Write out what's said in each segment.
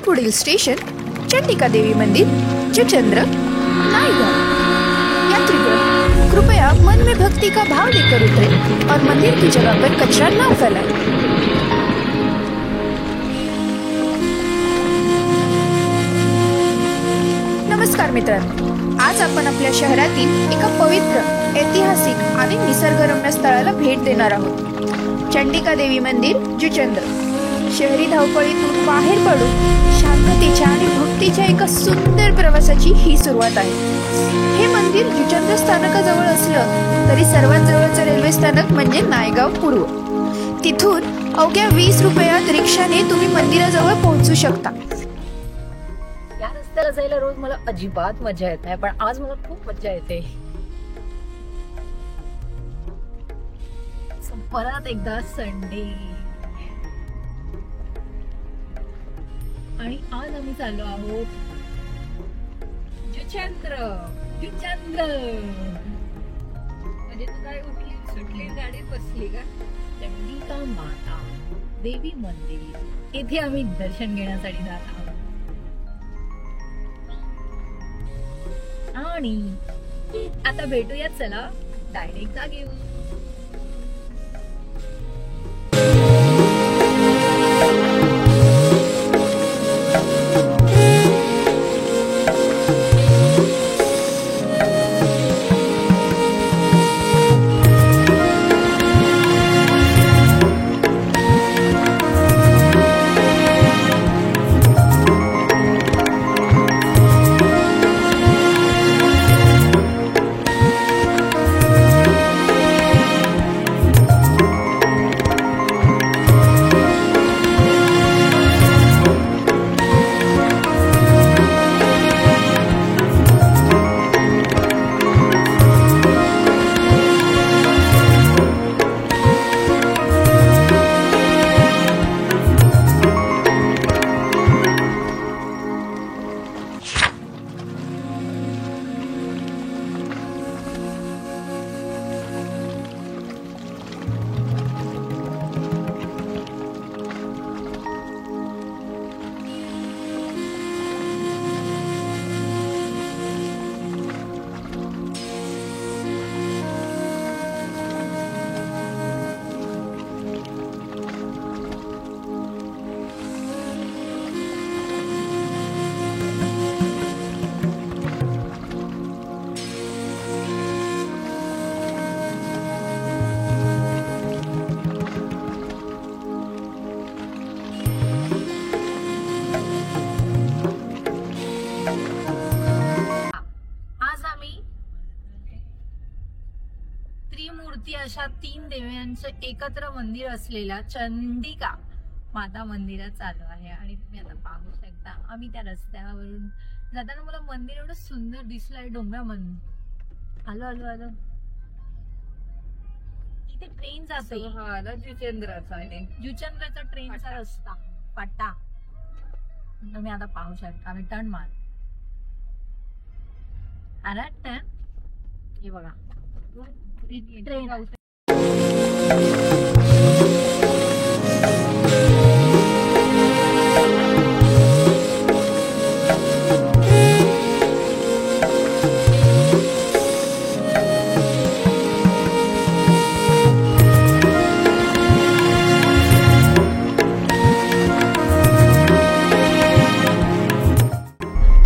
पुढील स्टेशन चंडिका देवी मंदिर, जुचंद्र, नायगांव। यात्रीगण कृपया मन में भक्ति का भाव लेकर उतरे और मंदिर की जगह पर कचरा न फैलाएं। नमस्कार मित्रांनो, आज आपण आपल्या शहरातील एका पवित्र, ऐतिहासिक आणि निसर्गरम्य स्थळाला भेट देणार आहोत। चंडिका देवी मंदिर, जुचंद्र। शहरी धावपळीतून बाहेर पडून शांततेच्या आणि भक्तीच्या एका सुंदर प्रवासाची ही सुरुवात आहे। हे मंदिर जुचंद्र स्थानकाजवळ असलं तरी सर्वात जवळचं रेल्वे स्थानक म्हणजे नायगाव पूर्व। तिथून अवघ्या 20 रुपयात रिक्षाने तुम्ही मंदिराजवळ पोहोचू शकता। या रस्त्याला जायला रोज मला अजिबात मजा येत नाही, पण आज मला खूप मजा येते। परत एकदा संडे आणि आज आम्ही चाललो आहोत जुचंद्र। म्हणजे तू काय उठली सुटली गाडीत बसली का? चंडिका माता देवी मंदिर येथे आम्ही दर्शन घेण्यासाठी जात आहोत आणि आता भेटूया, चला डायरेक्ट जागेवर। त्रिमूर्ती अशा 3 देव्यांचं एकत्र मंदिर असलेल्या चंडिका माता मंदिरात चालू आहे आणि तुम्ही आता पाहू शकता आम्ही त्या रस्त्यावरून जाताना मला मंदिर एवढं सुंदर दिसलंय। डोंगरामधून आलो इथे ट्रेन जाते। जुचंद्रचा ट्रेनचा रस्ता पाटा तुम्ही आता पाहू शकता। आम्ही टर्न मार हे बघा ट्रेन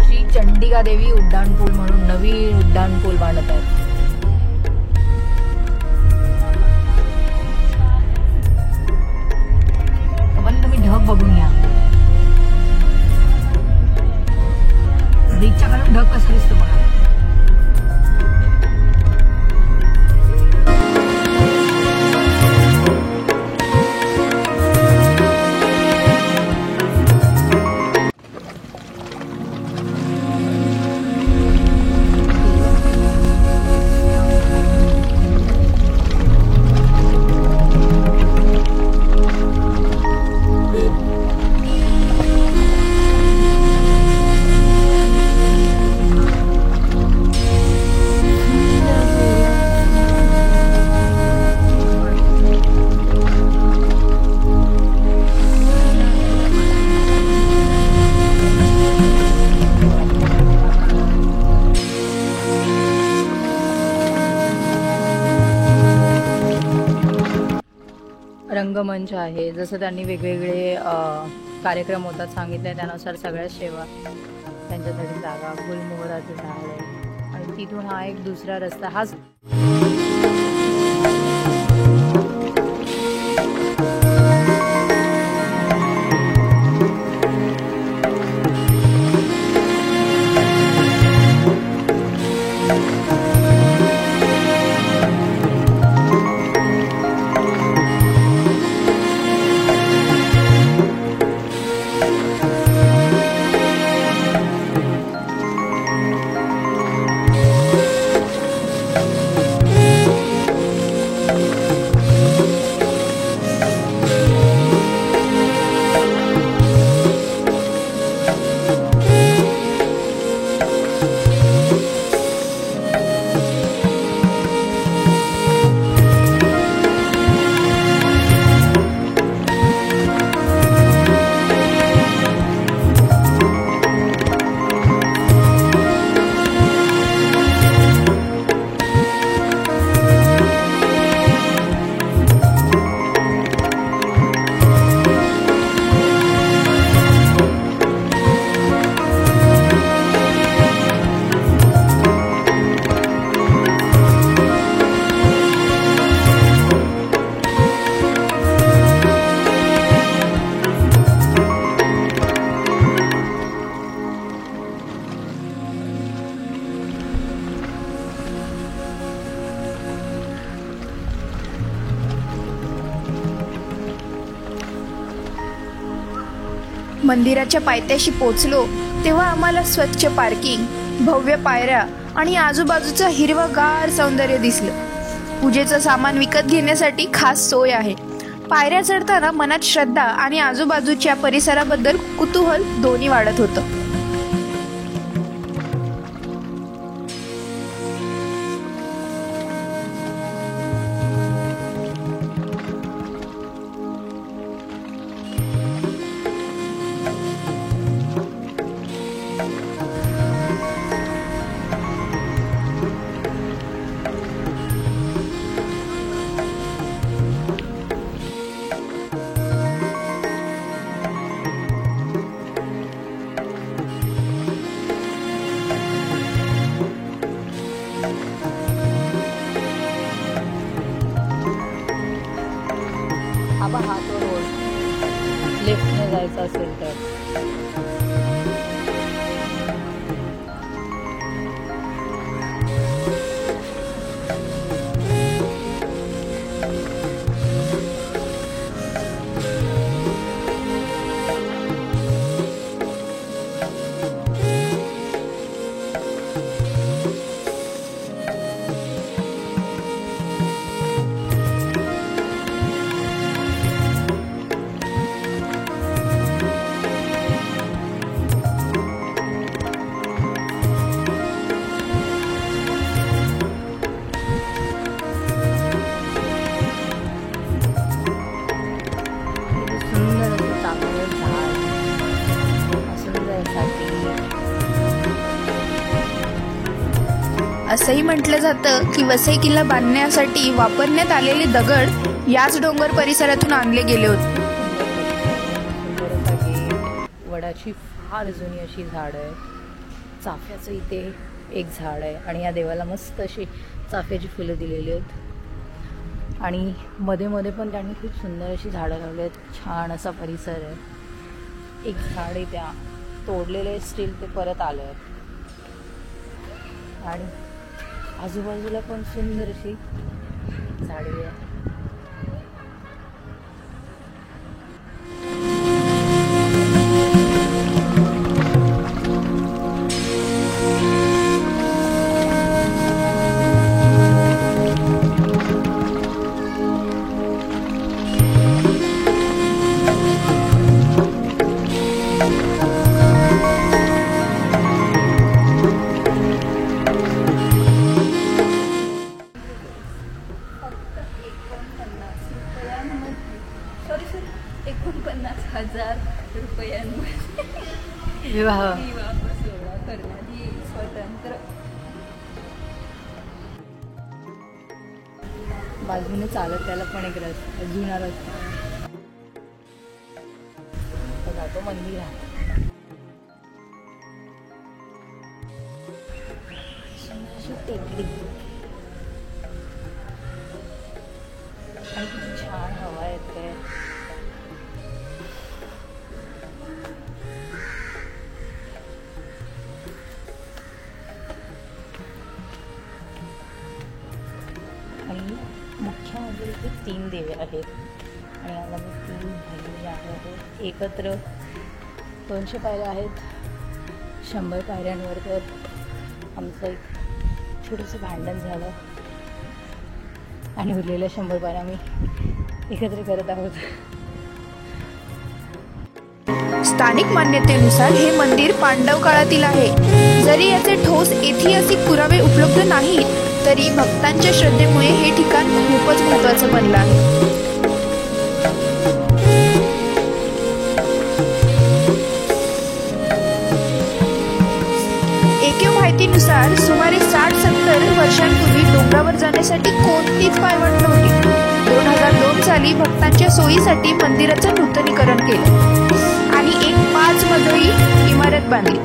श्री चंडिका देवी उड्डाणपूल म्हणून नवीन उड्डाणपूल बांधत आहेत। ढग बघून घ्या, ब्रिजच्या खालून ढग कसं दिसतो बघा। रंगमंच आहे. जसं त्यांनी वेगवेगळे कार्यक्रम होतात सांगितले त्यानुसार सगळ्या सेवा, त्यांच्यासाठी जागा, गुलमोहराचं झाड आहे आणि तिथून हा एक दुसरा रस्ता. हाच मंदिराच्या पायथ्याशी पोचलो तेव्हा आम्हाला स्वच्छ पार्किंग, भव्य पायऱ्या आणि आजूबाजूचं हिरवंगार सौंदर्य दिसलं. पूजेचं सामान विकत घेण्यासाठी खास सोय आहे. पायऱ्या चढताना मनात श्रद्धा आणि आजूबाजूच्या परिसराबद्दल कुतूहल दोन्ही वाढत होतं. हा तो रोड लेफ्टने जायचा असेल तर असंही म्हटलं जातं की वसई किल्ला बांधण्यासाठी वापरण्यात आलेले दगड याच डोंगर परिसरातून आणले गेले होते. वडाची फार जुनी अशी झाड आहे. चाफ्याचं इथे एक झाड आहे आणि या देवाला मस्त अशी चाफ्याची फुलं दिलेली आहेत आणि मध्ये मध्ये पण त्यांनी खूप सुंदर अशी झाडं लावली आहेत. छान असा परिसर आहे. एक झाड आहे त्या तोडलेले स्टील ते परत आलं आहे आणि आजूबाजूला पण सुंदर अशी झाडे आहे. विवाह सोहळा करण्यात येईल. स्वतंत्र बाजूने चालत त्याला पण एक रस्ता जुना रस्ता जातो मंदिरात. अशी टेकडी आणि किती छान हवा येते. आणि मुख्य म्हणजे इथे 3 देवे आहेत आणि यामध्ये 3 भाई आहेत एकत्र. 200 पायऱ्या आहेत. 100 पायऱ्यांवर तर आमचं एक छोटंसं भांडण झालं आणि उरलेल्या 100 पायऱ्या आम्ही एकत्र करत आहोत. स्थानिक मान्यतेनुसार हे मंदिर पांडव काळातील आहे. जरी याचे ठोस ऐतिहासिक पुरावे उपलब्ध नाहीत तरी भक्तांच्या श्रद्धेमुळे हे ठिकाण खूपच महत्त्वाचं बनलं आहे. एकूण माहितीनुसार सुमारे 60-70 वर्षांपूर्वी डोंगरावर जाण्यासाठी कोणतीच पायवाट नव्हती. 2002 साली भक्तांच्या सोयीसाठी मंदिराचं नूतनीकरण केलं आणि एक 5 मजली इमारत बांधली.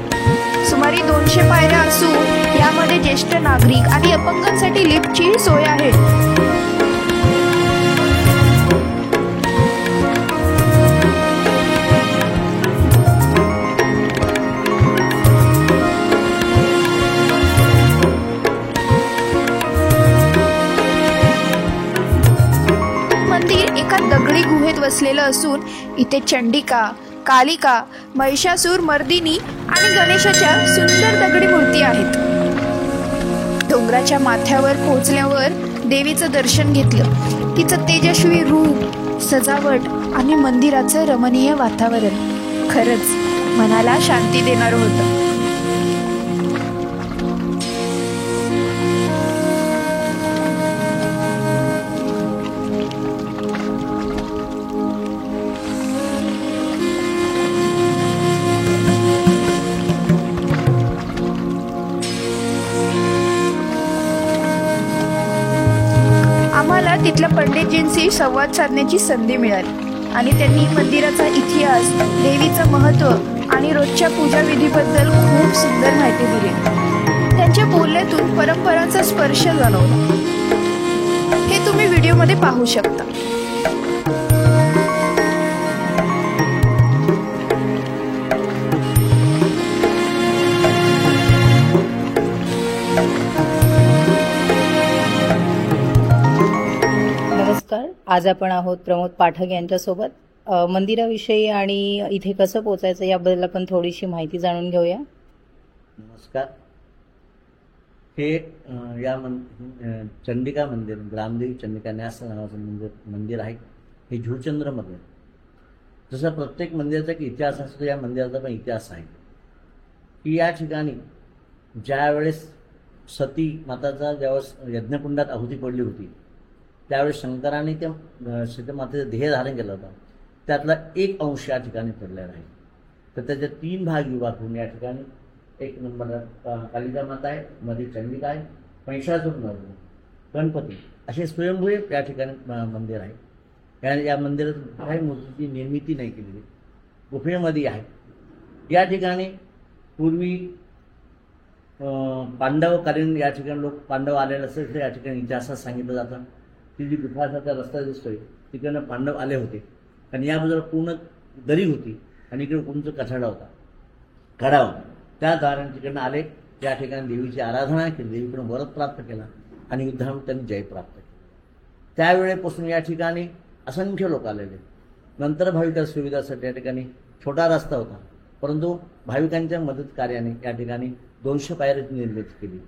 सुमारे 200 पायऱ्या असून यामध्ये ज्येष्ठ नागरिक आणि अपंगांसाठी लिफ्टची सोय आहे. मंदिर एका दगडी गुहेत वसलेलं असून इथे चंडिका, कालिका, महिषासूर मर्दिनी आणि गणेशाच्या सुंदर दगडी मूर्ती आहेत. डोंगराच्या माथ्यावर पोहोचल्यावर देवीचं दर्शन घेतलं. तिचं तेजस्वी रूप, सजावट आणि मंदिराचं रमणीय वातावरण खरंच मनाला शांती देणारं होतं. आम्हाला तिथल्या पंडितजींशी संवाद साधण्याची संधी मिळाली आणि त्यांनी मंदिराचा इतिहास, देवीचं महत्त्व आणि रोजच्या पूजा विधीबद्दल खूप सुंदर माहिती दिली. त्यांच्या बोलण्यातून परंपरांचा स्पर्श जाणवला. हे तुम्ही व्हिडिओमध्ये पाहू शकता. नमस्कार. आज आपण आहोत प्रमोद पाठक यांच्यासोबत. मंदिराविषयी आणि इथे कसं पोचायचं याबद्दल आपण थोडीशी माहिती जाणून घेऊया. नमस्कार. हे चंडिका मंदिर, ग्रामदेवी चंडिका न्यास नावाचं मंदिर आहे. हे झुरचंद्रमध्ये. जसं प्रत्येक मंदिराचा एक इतिहास असतो, या मंदिराचा पण इतिहास आहे की या ठिकाणी ज्या वेळेस सती माताचा ज्यावेळेस यज्ञकुंडात आहुती पडली होती त्यावेळेस शंकराने त्या सीतामातेचं देह धारण केलं होतं. त्यातला एक अंश या ठिकाणी पडलेला आहे. तर त्याचे 3 भाग विभाग होऊन या ठिकाणी एक नंबर कालिका माता आहे, मध्ये चंडिका आहे, महिषासूर मर्दिनी, गणपती असे स्वयंभू या ठिकाणी मंदिर आहे. या मंदिरात काही मूर्तीची निर्मिती नाही केलेली, गुफेमध्ये आहे. या ठिकाणी पूर्वी पांडवकालीन या ठिकाणी लोक पांडव आलेले असेल तर या ठिकाणी इतिहासात सांगितलं जातं. ती जी गुफासारखा रस्ता दिसतोय तिकडनं पांडव आले होते आणि या बाजूला पूर्ण दरी होती आणि इकडे उंच कठाडा होता, कडा होता. त्या दाराने तिकडनं आले. त्या ठिकाणी देवीची आराधना केली, देवीकडून वरद प्राप्त केला आणि युद्धामध्ये त्यांनी जय प्राप्त केला. त्यावेळेपासून या ठिकाणी असंख्य लोक आलेले. नंतर भाविक सुविधासाठी या ठिकाणी छोटा रस्ता होता, परंतु भाविकांच्या मदत कार्याने या ठिकाणी 200 पायऱ्याची निर्मिती केली.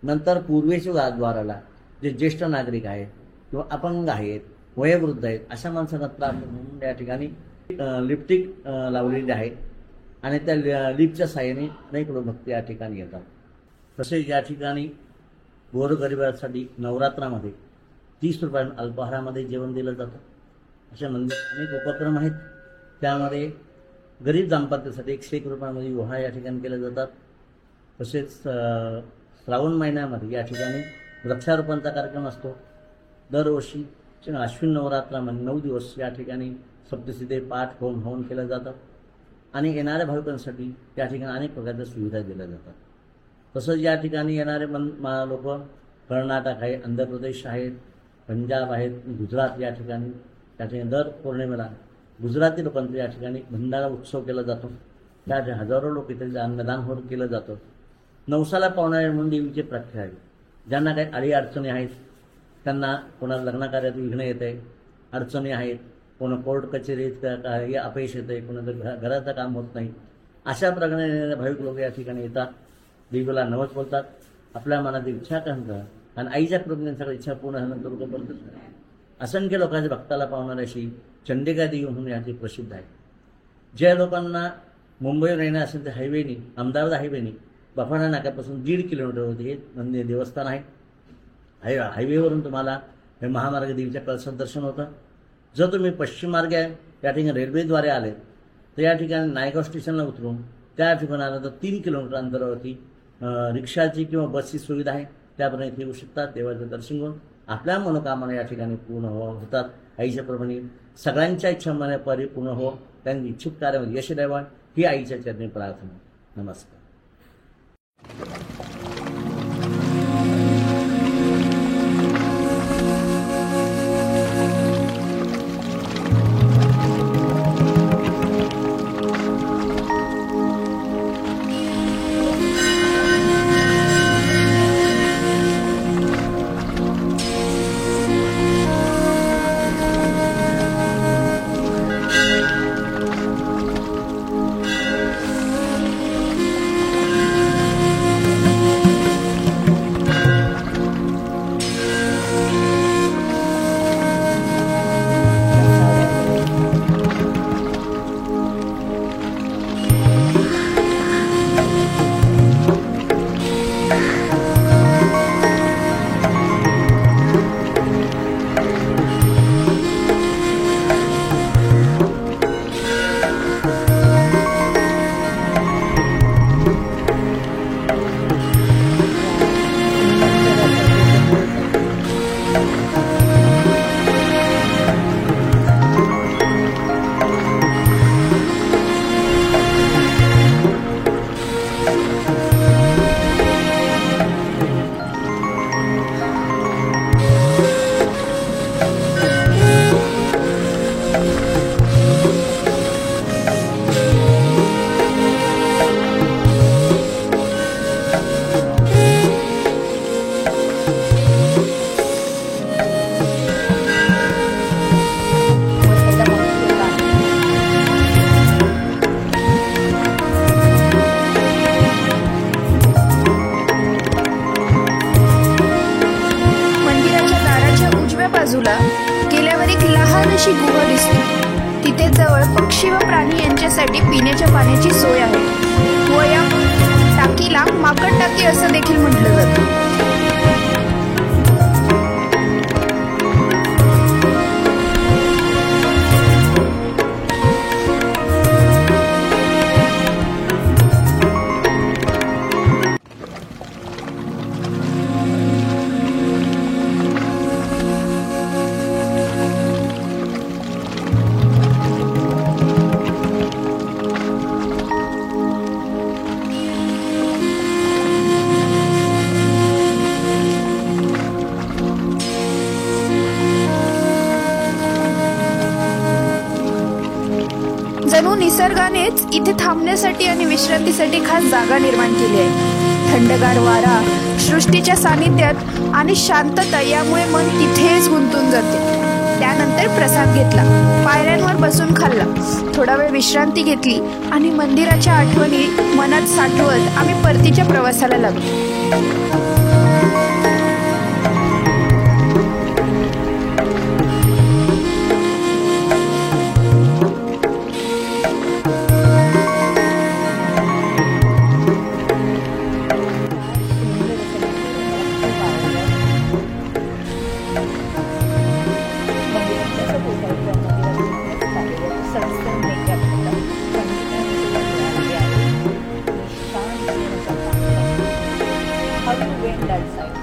नंतर पूर्वेच्या द्वाराला जे ज्येष्ठ नागरिक आहेत किंवा अपंग आहेत, वयोवृद्ध आहेत, अशा माणसांना त्रास म्हणून या ठिकाणी लिफ्टिक लावलेली आहे आणि त्या लिफ्टच्या साहाय्याने अनेक लोक भक्त या ठिकाणी येतात. तसेच या ठिकाणी गोरगरिबांसाठी नवरात्रामध्ये 30 रुपयांना अल्पाहारामध्ये जेवण दिलं जातं. अशा अनेक उपक्रम आहेत. त्यामध्ये गरीब दाम्पत्यासाठी 101 रुपयांमध्ये विवाह या ठिकाणी केले जातात. तसेच श्रावण महिन्यामध्ये या ठिकाणी वृक्षारोपणचा कार्यक्रम असतो. दरवर्षी अश्विन नवरात्रामध्ये 9 दिवस या ठिकाणी सप्तसिद्धे पाठ होम हवन केलं जातं. आणि येणाऱ्या भाविकांसाठी त्या ठिकाणी अनेक प्रकारच्या सुविधा दिल्या जातात. तसंच या ठिकाणी येणारे लोक कर्नाटक आहे, आंध्र प्रदेश आहेत, पंजाब आहेत, गुजरात या ठिकाणी दर पौर्णिमेला गुजराती लोकांचा या ठिकाणी भंडारा उत्सव केला जातो. त्या हजारो लोक इथे अन्नदान केलं जातं. नवसाला पावणारे म्हणून देवीचे प्रख्यात आहे. ज्यांना काही अडीअडचणी आहेत, त्यांना कोणाला लग्नकार्यात विघ्न येत आहे, अडचणी आहेत, कोणा कोर्ट कचेरीत हे अपयश येतं आहे, कोणाचं घराचं काम होत नाही, अशा प्रकारे भाविक लोक या ठिकाणी येतात, देवीला नवस बोलतात, आपल्या मनाची इच्छा करतात आणि आईच्या कृपेने सगळ्या इच्छा पूर्ण झाल्यानंतर लोक बोलतात. असंख्य लोकांच्या भक्ताला पावणारी अशी चंडिका देवी म्हणून याची प्रसिद्ध आहे. ज्या लोकांना मुंबईवर येणं असेल तर हायवेनी, अहमदाबाद हायवेनी बफाणा नाक्यापासून 1.5 किलोमीटरवरती हे मंदिर देवस्थान आहे. हायवेवरून तुम्हाला हे महामार्ग देवीच्या कळसात दर्शन होतं. जर तुम्ही पश्चिम मार्गे या ठिकाणी रेल्वेद्वारे आले तर या ठिकाणी नायगाव स्टेशनला उतरून त्या ठिकाणी आलं तर 3 किलोमीटर अंतरावरती रिक्षाची किंवा बसची सुविधा आहे. त्याप्रमाणे इथे येऊ शकतात. देवाचं दर्शन घेऊन आपल्या मनोकामना या ठिकाणी पूर्ण होतात. आईच्या प्रमाणे सगळ्यांच्या इच्छा परिपूर्ण हो, त्यांनी इच्छित कार्यामध्ये यश द्यावा ही आईच्या चरणी प्रार्थना. नमस्कार. बाजूला गेल्यावर एक लहान अशी गुहा दिसते. तिथे जवळ पक्षी व प्राणी यांच्यासाठी पिण्याच्या पाण्याची सोय आहे व या टाकीला माकड टाकी असं देखील म्हटलं जातं. जणू निसर्गानेच इथे थांबण्यासाठी आणि विश्रांतीसाठी खास जागा निर्माण केली आहे. थंडगार वारा, सृष्टीच्या सानिध्यात आणि शांतता यामुळे मन तिथेच गुंतून जाते. त्यानंतर प्रसाद घेतला, पायऱ्यांवर बसून खाल्ला, थोडा वेळ विश्रांती घेतली आणि मंदिराच्या आठवणी मनात साठवत आम्ही परतीच्या प्रवासाला लागलो. How you went that side?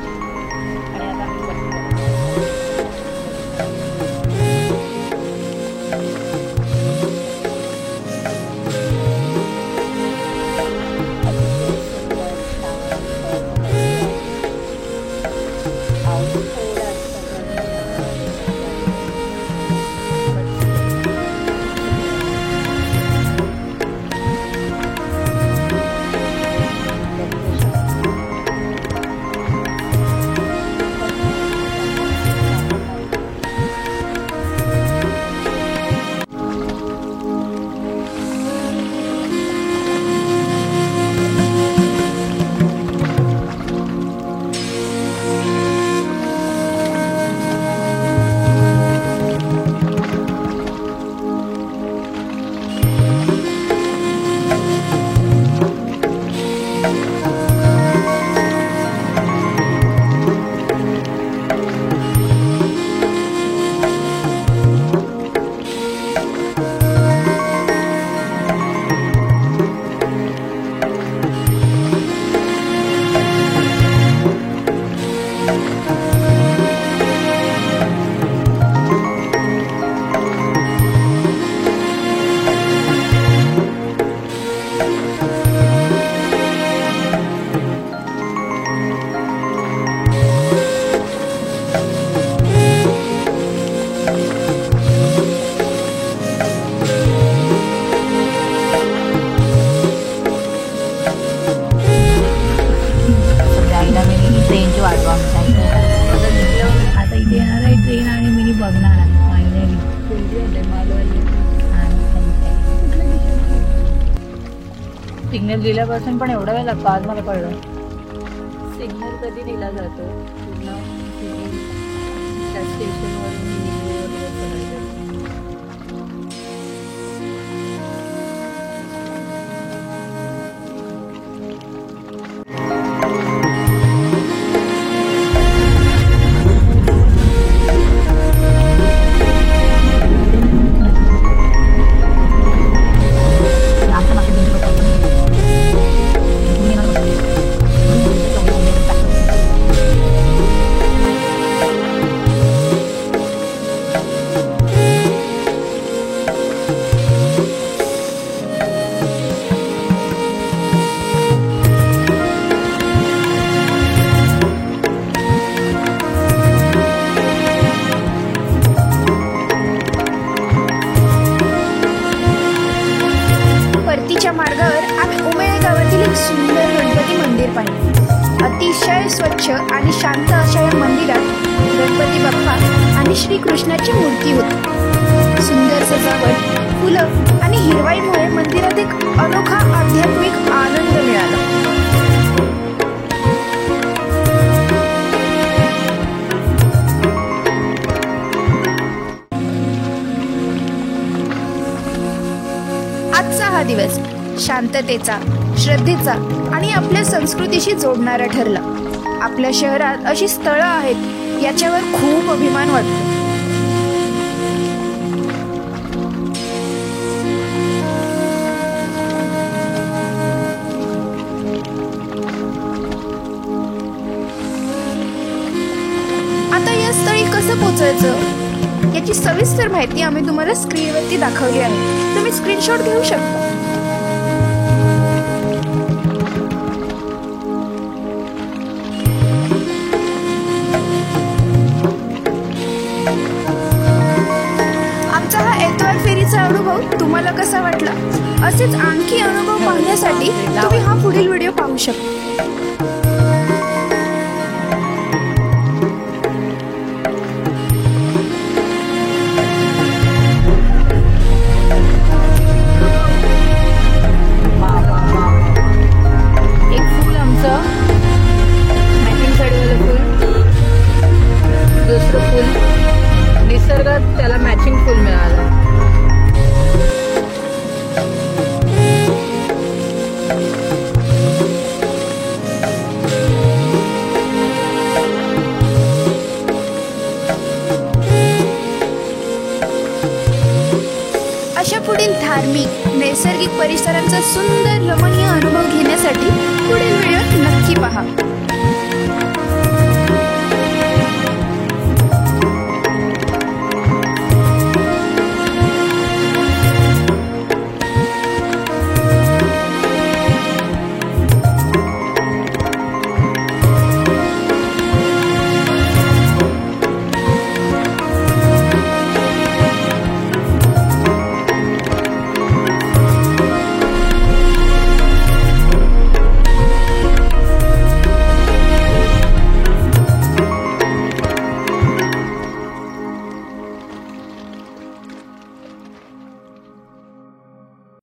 Signal दिल्यापासून पण एवढा वेळ लागतो आज मला कळलं. सिग्नल कधी दिला जातो पूर्ण त्या स्टेशनवरून परतीच्या मार्गावर आम्ही उमेळ गावातील एक सुंदर गणपती मंदिर पाहिले. अतिशय स्वच्छ आणि शांत अशा या मंदिरात गणपती बाप्पा आणि श्रीकृष्णाची मूर्ती होती. सुंदर सजावट, फुलं आणि हिरवाईमुळे मंदिरात एक अनोखा आध्यात्मिक आनंद मिळाला. आजचा हा दिवस शांततेचा, श्रद्धेचा आणि आपल्या संस्कृतीशी जोडणारा ठरला. आपल्या शहरात अशी स्थळं आहेत याच्यावर खूप अभिमान वाटतो. आता या स्थळी कसं पोहोचायचं याची सविस्तर माहिती आम्ही तुम्हाला स्क्रीनवरती दाखवली आहे. तुम्ही स्क्रीनशॉट घेऊ शकता. आमचा हा एतवार फेरीचा अनुभव तुम्हाला कसा वाटला? असेच आणखी अनुभव पाहण्यासाठी तुम्ही हा पुढील व्हिडिओ पाहू शकता. दुसरं फुल निसर्गात त्याला मॅचिंग फुल मिळालं. अशा पुढील धार्मिक, नैसर्गिक परिसरांचा सुंदर रमणीय अनुभव घेण्यासाठी पुढील व्हिडिओ नक्की पहा.